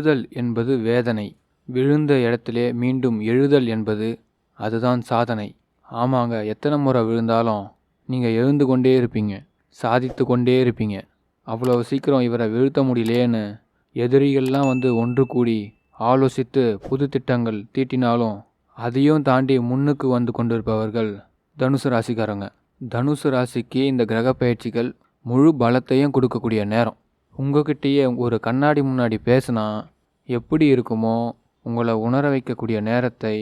விழுதல் என்பது வேதனை, விழுந்த இடத்திலே மீண்டும் எழுதல் என்பது அதுதான் சாதனை. ஆமாங்க, எத்தனை முறை விழுந்தாலும் நீங்கள் எழுந்து கொண்டே இருப்பீங்க, சாதித்து கொண்டே இருப்பீங்க. அவ்வளோ சீக்கிரம் இவரை வீழ்த்த முடியலேன்னு எதிரிகள்லாம் வந்து ஒன்று கூடி ஆலோசித்து புது திட்டங்கள் தீட்டினாலும் அதையும் தாண்டி முன்னுக்கு வந்து கொண்டிருப்பவர்கள் தனுசு ராசிக்காரங்க. தனுசு ராசிக்கு இந்த கிரக பயிற்சிகள் முழு பலத்தையும் கொடுக்கக்கூடிய நேரம். உங்ககிட்டயே ஒரு கண்ணாடி முன்னாடி பேசினா எப்படி இருக்குமோ உங்களை உணர வைக்கக்கூடிய நேரத்தை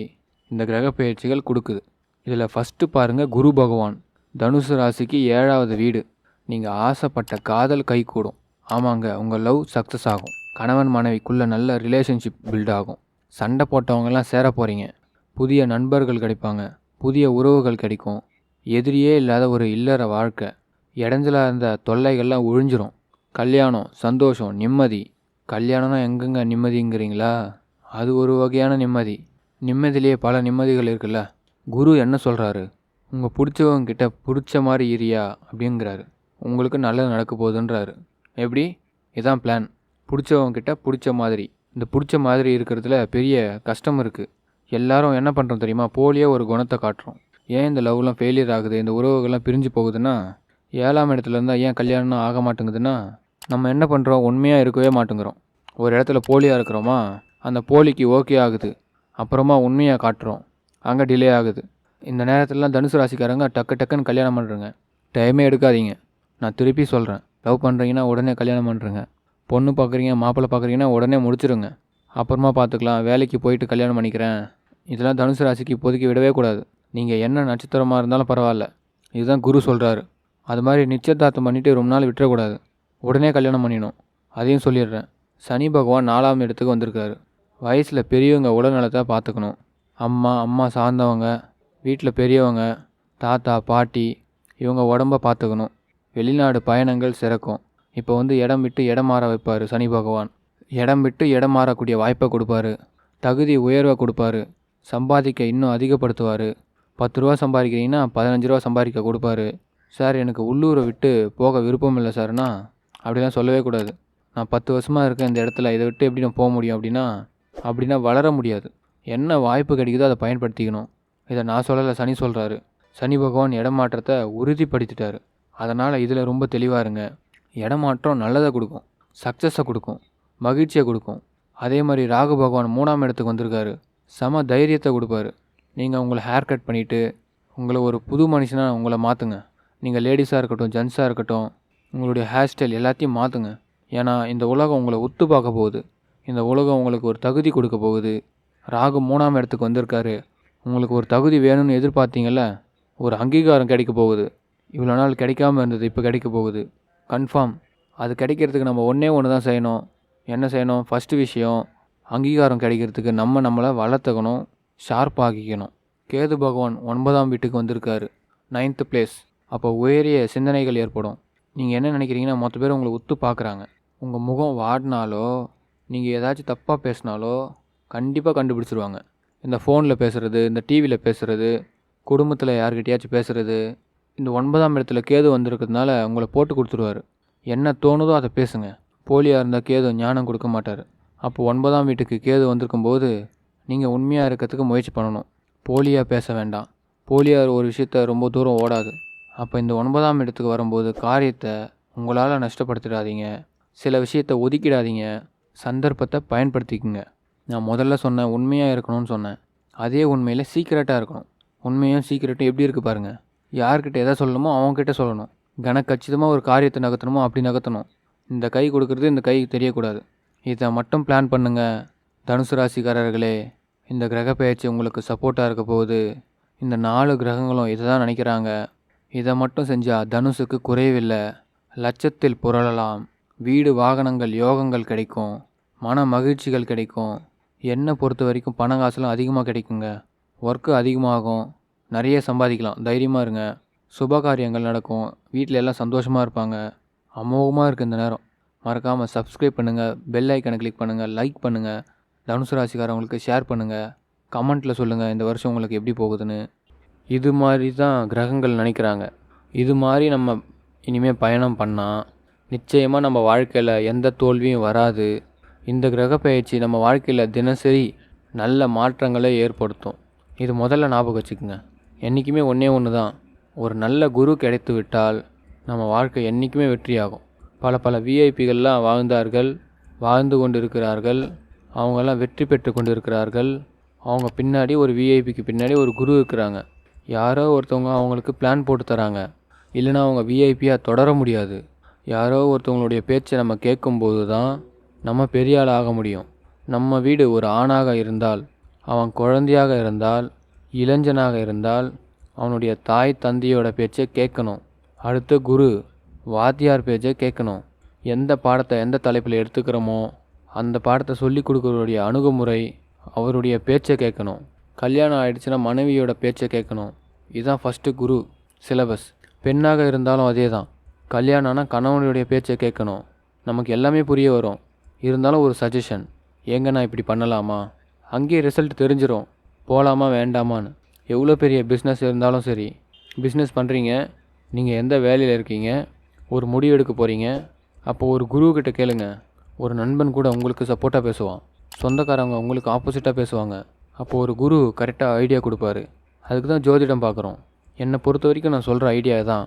இந்த கிரக பயிற்சிகள் கொடுக்குது. இதில் ஃபஸ்ட்டு பாருங்கள், குரு பகவான் தனுசு ராசிக்கு 7வது வீடு. நீங்கள் ஆசைப்பட்ட காதல் கைகூடும். ஆமாங்க, உங்கள் லவ் சக்ஸஸ் ஆகும். கணவன் மனைவிக்குள்ளே நல்ல ரிலேஷன்ஷிப் பில்ட் ஆகும். சண்டை போட்டவங்கெல்லாம் சேர போகிறீங்க. புதிய நண்பர்கள் கிடைப்பாங்க, புதிய உறவுகள் கிடைக்கும். எதிரியே இல்லாத ஒரு இல்லற வாழ்க்கை, இடைஞ்சலாக இருந்த தொல்லைகள்லாம் ஒழிஞ்சிரும். கல்யாணம், சந்தோஷம், நிம்மதி. கல்யாணம்னா எங்கெங்க நிம்மதிங்கிறீங்களா? அது ஒரு வகையான நிம்மதி. நிம்மதியிலேயே பல நிம்மதிகள் இருக்குல்ல. குரு என்ன சொல்கிறாரு? உங்கள் பிடிச்சவங்கிட்ட பிடிச்ச மாதிரி இரியா அப்படிங்கிறாரு. உங்களுக்கு நல்லது நடக்க போகுதுன்றாரு. எப்படி? இதான் பிளான். பிடிச்சவங்கிட்ட பிடிச்ச மாதிரி. இந்த பிடிச்ச மாதிரி இருக்கிறதுல பெரிய கஷ்டம் இருக்குது. எல்லாரும் என்ன பண்ணுறோம் தெரியுமா? போலியே ஒரு குணத்தை காட்டுறோம். ஏன் இந்த லவ்லாம் ஃபெயிலியர் ஆகுது, இந்த உறவுகள்லாம் பிரிஞ்சு போகுதுன்னா, 7ஆம் இடத்துல இருந்தால் ஏன் கல்யாணம் ஆக மாட்டேங்குதுன்னா, நம்ம என்ன பண்ணுறோம்? உண்மையாக இருக்கவே மாட்டேங்கிறோம். ஒரு இடத்துல போலியாக இருக்கிறோமா, அந்த போலிக்கு ஓகே ஆகுது, அப்புறமா உண்மையாக காட்டுறோம், அங்கே டிலே ஆகுது. இந்த நேரத்துலலாம் தனுசு ராசிக்காரங்க டக்குன்னு கல்யாணம் பண்ணுறங்க. டைமே எடுக்காதீங்க. நான் திருப்பி சொல்கிறேன், லவ் பண்ணுறீங்கன்னா உடனே கல்யாணம் பண்ணுறங்க. பொண்ணு பார்க்குறீங்க, மாப்பிள்ளை பார்க்குறீங்கன்னா உடனே முடிச்சிருங்க. அப்புறமா பார்த்துக்கலாம், வேலைக்கு போயிட்டு கல்யாணம் பண்ணிக்கிறேன். இதெல்லாம் தனுசு ராசிக்கு இப்போதைக்கு விடவே கூடாது. நீங்கள் என்ன நட்சத்திரமாக இருந்தாலும் பரவாயில்ல, இதுதான் குரு சொல்கிறாரு. அது மாதிரி நிச்சயதார்த்தம் பண்ணிவிட்டு ரொம்ப நாள் விட்டுறக்கூடாது, உடனே கல்யாணம் பண்ணிடணும். அதையும் சொல்லிடுறேன். சனி பகவான் 4ஆம் இடத்துக்கு வந்திருக்காரு. வயசில் பெரியவங்க உடல் நலத்தை பார்த்துக்கணும். அம்மா சார்ந்தவங்க, வீட்டில் பெரியவங்க, தாத்தா பாட்டி, இவங்க உடம்பை பார்த்துக்கணும். வெளிநாடு பயணங்கள் சிறக்கும். இப்போ வந்து இடம் விட்டு இடம் மாற வைப்பார் சனி பகவான். இடம் விட்டு இடம் மாறக்கூடிய வாய்ப்பை கொடுப்பாரு. தகுதி உயர்வை கொடுப்பாரு. சம்பாதிக்க இன்னும் அதிகப்படுத்துவார். 10 ரூபா சம்பாதிக்கிறீங்கன்னா 15 ரூபா சம்பாதிக்க கொடுப்பாரு. சார் எனக்கு உள்ளூரை விட்டு போக விருப்பம் இல்லை சார்னா, அப்படிலாம் சொல்லவே கூடாது. நான் 10 வருஷமாக இருக்கேன் இந்த இடத்துல, இதை விட்டு எப்படி நான் போக முடியும் அப்படின்னா வளர முடியாது. என்ன வாய்ப்பு கிடைக்குதோ அதை பயன்படுத்திக்கணும். இதை நான் சொல்லலை, சனி சொல்கிறாரு. சனி பகவான் இடமாற்றத்தை உறுதிப்படுத்திட்டார். அதனால் இதில் ரொம்ப தெளிவாக இருங்க. இடமாற்றம் நல்லதை கொடுக்கும், சக்ஸஸை கொடுக்கும், மகிழ்ச்சியை கொடுக்கும். அதே மாதிரி ராகு பகவான் 3ஆம் இடத்துக்கு வந்திருக்காரு. சம தைரியத்தை கொடுப்பாரு. நீங்கள் உங்களை ஹேர் கட் பண்ணிவிட்டு உங்களை ஒரு புது மனுஷனாக உங்களை மாற்றுங்க. நீங்கள் லேடிஸாக இருக்கட்டும், ஜென்ஸாக இருக்கட்டும், உங்களுடைய ஹேர் ஸ்டைல் எல்லாத்தையும் மாற்றுங்க. ஏன்னா இந்த உலகம் உங்களை ஒத்து பார்க்க போகுது. இந்த உலகம் உங்களுக்கு ஒரு தகுதி கொடுக்க போகுது. ராகு 3ஆம் இடத்துக்கு வந்திருக்காரு. உங்களுக்கு ஒரு தகுதி வேணும்னு எதிர்பார்த்தீங்கல்ல, ஒரு அங்கீகாரம் கிடைக்க போகுது. இவ்வளோ நாள் கிடைக்காம இருந்தது, இப்போ கிடைக்க போகுது கன்ஃபார்ம். அது கிடைக்கிறதுக்கு நம்ம ஒன்று தான் செய்யணும். என்ன செய்யணும்? ஃபஸ்ட்டு விஷயம், அங்கீகாரம் கிடைக்கிறதுக்கு நம்மளை வளர்த்துக்கணும், ஷார்ப்பாகிக்கணும். கேது பகவான் 9ஆம் வீட்டுக்கு வந்திருக்காரு, 9th பிளேஸ். அப்போ உயரிய சிந்தனைகள் ஏற்படும். நீங்கள் என்ன நினைக்கிறீங்கன்னா, மொத்த பேர் உங்களை உத்து பார்க்குறாங்க. உங்கள் முகம் வாடினாலோ, நீங்கள் ஏதாச்சும் தப்பாக பேசினாலோ கண்டிப்பாக கண்டுபிடிச்சிருவாங்க. இந்த ஃபோனில் பேசுகிறது, இந்த டிவியில் பேசுகிறது, குடும்பத்தில் யார்கிட்டையாச்சும் பேசுகிறது. இந்த 9ஆம் இடத்துல கேது வந்திருக்கிறதுனால உங்களை போட்டு கொடுத்துருவார். என்ன தோணுதோ அதை பேசுங்க. போலியாக இருந்தால் கேது ஞானம் கொடுக்க மாட்டார். அப்போ 9ஆம் வீட்டுக்கு கேது வந்திருக்கும்போது நீங்கள் உண்மையாக இருக்கிறதுக்கு முயற்சி பண்ணணும். போலியாக பேச வேண்டாம். போலியாக ஒரு விஷயத்த ரொம்ப தூரம் ஓடாது. அப்போ இந்த 9ஆம் இடத்துக்கு வரும்போது காரியத்தை உங்களால் நஷ்டப்படுத்திடாதீங்க. சில விஷயத்தை ஒதுக்கிடாதீங்க. சந்தர்ப்பத்தை பயன்படுத்திக்கங்க. நான் முதல்ல சொன்னேன், உண்மையாக இருக்கணும்னு சொன்னேன். அதே உண்மையில் சீக்கிரட்டாக இருக்கணும். உண்மையும் சீக்கிரட்டும் எப்படி இருக்குது பாருங்கள். யார்கிட்ட எதை சொல்லணுமோ அவங்ககிட்ட சொல்லணும். கனக்கச்சிதமாக ஒரு காரியத்தை நகர்த்தணுமோ அப்படி நகர்த்தணும். இந்த கை கொடுக்குறது இந்த கை தெரியக்கூடாது. இதை மட்டும் பிளான் பண்ணுங்கள் தனுசு ராசிக்காரர்களே. இந்த கிரக பயிற்சி உங்களுக்கு சப்போர்ட்டாக இருக்க போகுது. இந்த 4 கிரகங்களும் இதை தான் நினைக்கிறாங்க. இதை மட்டும் செஞ்சால் தனுசுக்கு குறைவில்லை. லட்சத்தில் புரளலாம். வீடு, வாகனங்கள், யோகங்கள் கிடைக்கும். மன மகிழ்ச்சிகள் கிடைக்கும். என்னை பொறுத்த வரைக்கும் பண காசுலாம் அதிகமாக கிடைக்குங்க. ஒர்க்கு அதிகமாகும். நிறைய சம்பாதிக்கலாம். தைரியமாக இருங்க. சுபகாரியங்கள் நடக்கும். வீட்டில் எல்லாம் சந்தோஷமாக இருப்பாங்க. அமோகமாக இருக்குது இந்த நேரம். மறக்காமல் சப்ஸ்கிரைப் பண்ணுங்கள், பெல் ஐக்கனை கிளிக் பண்ணுங்கள், லைக் பண்ணுங்கள், தனுசு ராசிக்காரவங்களுக்கு ஷேர் பண்ணுங்கள், கமெண்ட்டில் சொல்லுங்கள் இந்த வருஷம் உங்களுக்கு எப்படி போகுதுன்னு. இது மாதிரி தான் கிரகங்கள் நினைக்கிறாங்க. இது மாதிரி நம்ம இனிமேல் பயணம் பண்ணால் நிச்சயமாக நம்ம வாழ்க்கையில் எந்த தோல்வியும் வராது. இந்த கிரக பெயர்ச்சி நம்ம வாழ்க்கையில் தினசரி நல்ல மாற்றங்களை ஏற்படுத்தும். இது முதல்ல ஞாபகம் வச்சுக்கோங்க. என்றைக்குமே ஒன்றே ஒன்று தான், ஒரு நல்ல குரு கிடைத்து விட்டால் நம்ம வாழ்க்கை என்றைக்குமே வெற்றியாகும். பல விஐபிகள்லாம் வாழ்ந்தார்கள், வாழ்ந்து கொண்டு இருக்கிறார்கள். அவங்கெல்லாம் வெற்றி பெற்று கொண்டு இருக்கிறார்கள். அவங்க பின்னாடி ஒரு விஐபிக்கு பின்னாடி ஒரு குரு இருக்கிறாங்க. யாரோ ஒருத்தவங்க அவங்களுக்கு பிளான் போட்டு தராங்க. இல்லைனா அவங்க விஐபியாக தொடர முடியாது. யாரோ ஒருத்தவங்களுடைய பேச்சை நம்ம கேட்கும்போது தான் நம்ம பெரிய ஆள் ஆக முடியும். நம்ம வீடு ஒரு ஆணாக இருந்தால், அவன் குழந்தையாக இருந்தால், இளைஞனாக இருந்தால் அவனுடைய தாய் தந்தையோட பேச்சை கேட்கணும். அடுத்த குரு வாத்தியார் பேச்சை கேட்கணும். எந்த பாடத்தை எந்த தலைப்பில் எடுத்துக்கிறோமோ அந்த பாடத்தை சொல்லி கொடுக்குறவருடைய அணுகுமுறை, அவருடைய பேச்சை கேட்கணும். கல்யாணம் ஆகிடுச்சுன்னா மனைவியோட பேச்சை கேட்கணும். இதுதான் ஃபஸ்ட்டு குரு சிலபஸ். பெண்ணாக இருந்தாலும் அதே தான். கல்யாணம்னா கணவனுடைய பேச்சை கேட்கணும். நமக்கு எல்லாமே புரிய வரும். இருந்தாலும் ஒரு சஜஷன், ஏங்க நான் இப்படி பண்ணலாமா, அங்கேயே ரிசல்ட் தெரிஞ்சிடும், போகலாமா வேண்டாமான்னு. எவ்வளோ பெரிய பிஸ்னஸ் இருந்தாலும் சரி, பிஸ்னஸ் பண்ணுறீங்க, நீங்கள் எந்த வேலையில் இருக்கீங்க, ஒரு முடிவு எடுக்க போகிறீங்க, அப்போ ஒரு குருக்கிட்ட கேளுங்க. ஒரு நண்பன் கூட உங்களுக்கு சப்போர்ட்டாக பேசுவான், சொந்தக்காரங்க உங்களுக்கு ஆப்போசிட்டாக பேசுவாங்க. அப்போது ஒரு குரு கரெக்டாக ஐடியா கொடுப்பாரு. அதுக்கு தான் ஜோதிடம் பார்க்குறோம். என்னை பொறுத்த வரைக்கும் நான் சொல்கிற ஐடியா தான்.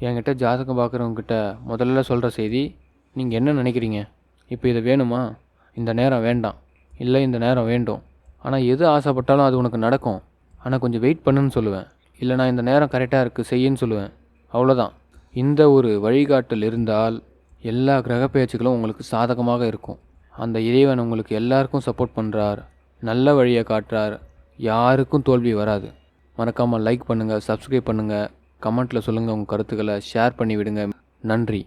என்கிட்ட ஜாதகம் பார்க்குறவங்ககிட்ட முதல்ல சொல்கிற செய்தி, நீங்கள் என்ன நினைக்கிறீங்க, இப்போ இது வேணுமா, இந்த நேரம் வேண்டாம், இல்லை இந்த நேரம் வேண்டும், ஆனால் எது ஆசைப்பட்டாலும் அது உனக்கு நடக்கும், ஆனால் கொஞ்சம் வெயிட் பண்ணுன்னு சொல்லுவேன். இல்லைனா இந்த நேரம் கரெக்டாக இருக்குது செய்யின்னு சொல்லுவேன். அவ்வளோதான். இந்த ஒரு வழிகாட்டல் இருந்தால் எல்லா கிரக பெயர்ச்சிகளும் உங்களுக்கு சாதகமாக இருக்கும். அந்த இறைவன் உங்களுக்கு எல்லாருக்கும் சப்போர்ட் பண்ணுறார், நல்ல வழியை காட்டுறார். யாருக்கும் தோல்வி வராது. மறக்காமல் லைக் பண்ணுங்கள், சப்ஸ்கிரைப் பண்ணுங்கள், கமெண்ட்டில் சொல்லுங்கள் உங்கள் கருத்துக்களை, ஷேர் பண்ணி விடுங்க. நன்றி.